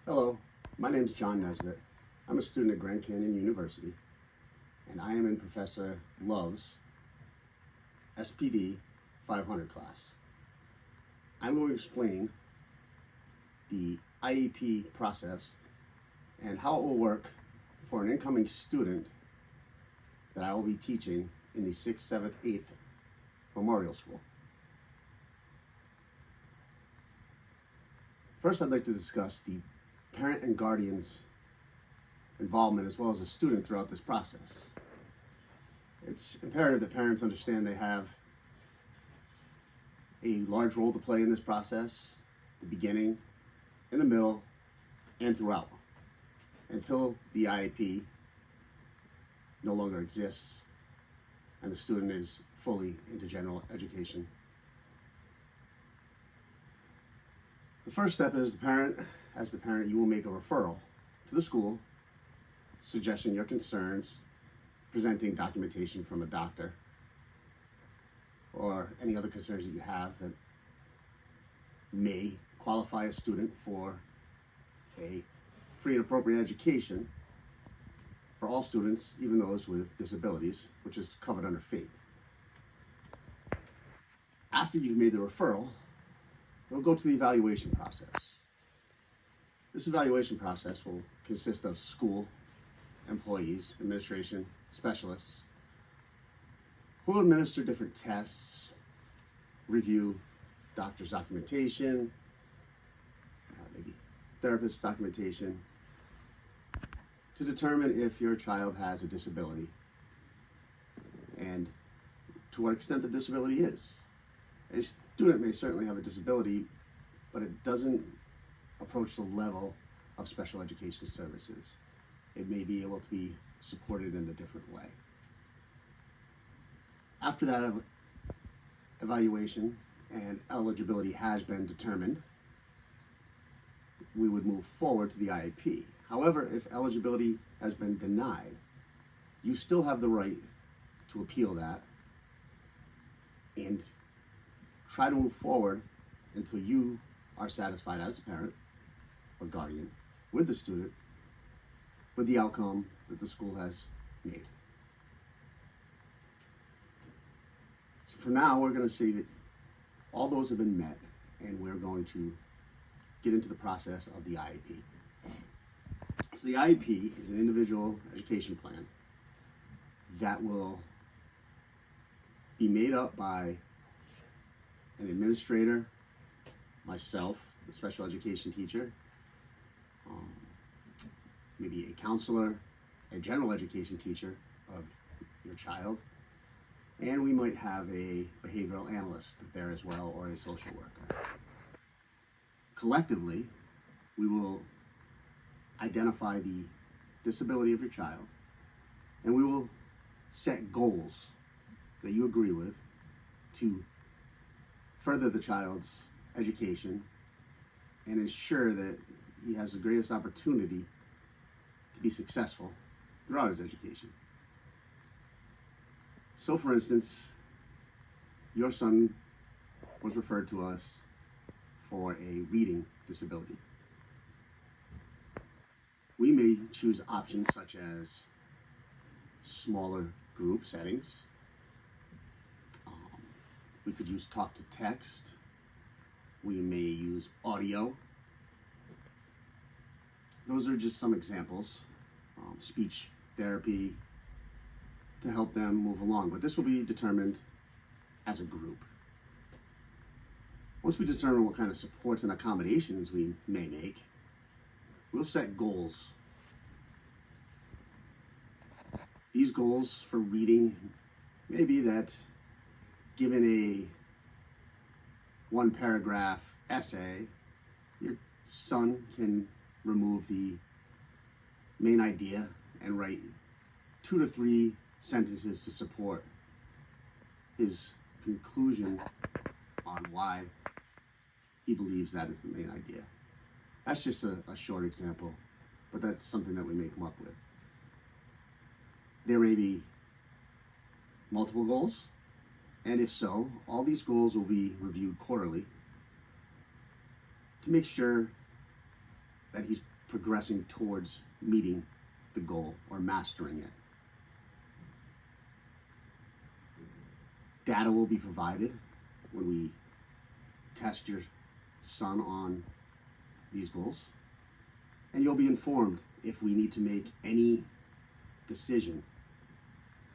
Hello, my name is John Nesbitt. I'm a student at Grand Canyon University, and I am in Professor Love's SPD 500 class. I'm going to explain the IEP process and how it will work for an incoming student that I will be teaching in the 6th, 7th, 8th Memorial School. First, I'd like to discuss the parent and guardian's involvement as well as the student throughout this process. It's imperative that parents understand they have a large role to play in this process, the beginning, in the middle, and throughout, until the IEP no longer exists and the student is fully into general education. The first step is as the parent, you will make a referral to the school, suggesting your concerns, presenting documentation from a doctor, or any other concerns that you have that may qualify a student for a free and appropriate education for all students, even those with disabilities, which is covered under FAPE. After you've made the referral, we'll go to the evaluation process. This evaluation process will consist of school employees, administration, specialists, who will administer different tests, review doctor's documentation, maybe therapist documentation, to determine if your child has a disability and to what extent the disability is. A student may certainly have a disability, but it doesn't approach the level of special education services. It may be able to be supported in a different way. After that evaluation and eligibility has been determined, we would move forward to the IEP. However, if eligibility has been denied, you still have the right to appeal that and try to move forward until you are satisfied as a parent or guardian with the student with the outcome that the school has made. So for now, we're going to say that all those have been met, and we're going to get into the process of the IEP. So the IEP is an individual education plan that will be made up by an administrator, myself, the special education teacher, maybe a counselor, a general education teacher of your child, and we might have a behavioral analyst there as well, or a social worker. Collectively, we will identify the disability of your child, and we will set goals that you agree with to further the child's education and ensure that he has the greatest opportunity to be successful throughout his education. So for instance, your son was referred to us for a reading disability. We may choose options such as smaller group settings. We could use talk to text. We may use audio. Those are just some examples. Speech therapy to help them move along, but this will be determined as a group. Once we determine what kind of supports and accommodations we may make, we'll set goals. These goals for reading may be that given a one paragraph essay, your son can remove the main idea and write 2 to 3 sentences to support his conclusion on why he believes that is the main idea. That's just a short example, but that's something that we may come up with. There may be multiple goals, and if so, all these goals will be reviewed quarterly to make sure that he's progressing towards meeting the goal or mastering it. Data will be provided when we test your son on these goals, and you'll be informed if we need to make any decision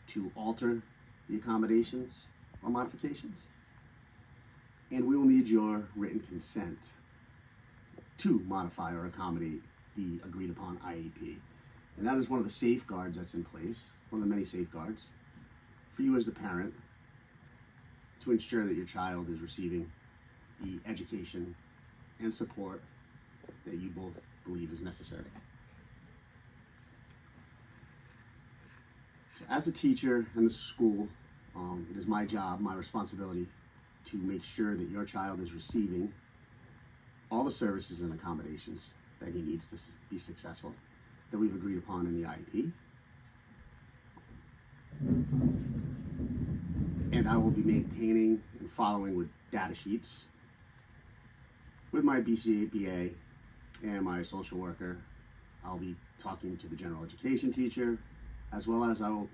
to alter the accommodations or modifications. And we will need your written consent to modify or accommodate the agreed upon IEP. And that is one of the safeguards that's in place, one of the many safeguards for you as the parent to ensure that your child is receiving the education and support that you both believe is necessary. So as a teacher in the school, it is my job, my responsibility to make sure that your child is receiving all the services and accommodations that he needs to be successful, that we've agreed upon in the IEP. And I will be maintaining and following with data sheets with my BCBA and my social worker. I'll be talking to the general education teacher, as well as I will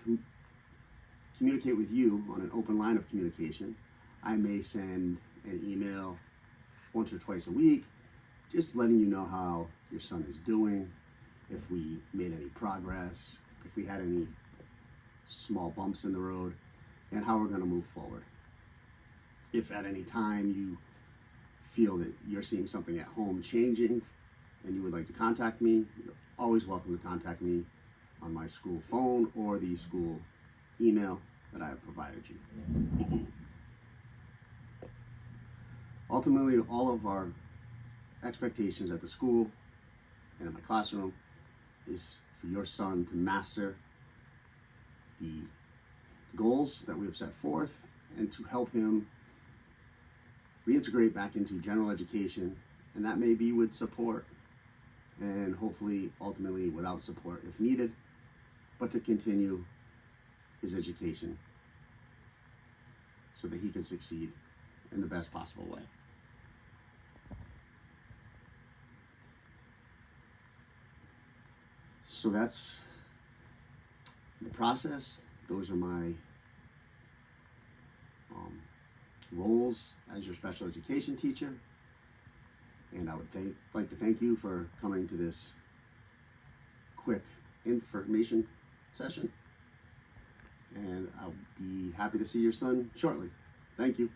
communicate with you on an open line of communication. I may send an email once or twice a week, just letting you know how your son is doing, if we made any progress, if we had any small bumps in the road, and how we're going to move forward. If at any time you feel that you're seeing something at home changing and you would like to contact me, you're always welcome to contact me on my school phone or the school email that I have provided you. Ultimately, all of our expectations at the school and in my classroom is for your son to master the goals that we have set forth and to help him reintegrate back into general education, and that may be with support and hopefully ultimately without support if needed, but to continue his education so that he can succeed in the best possible way. So that's the process. Those are my roles as your special education teacher. And I would like to thank you for coming to this quick information session. And I'll be happy to see your son shortly. Thank you.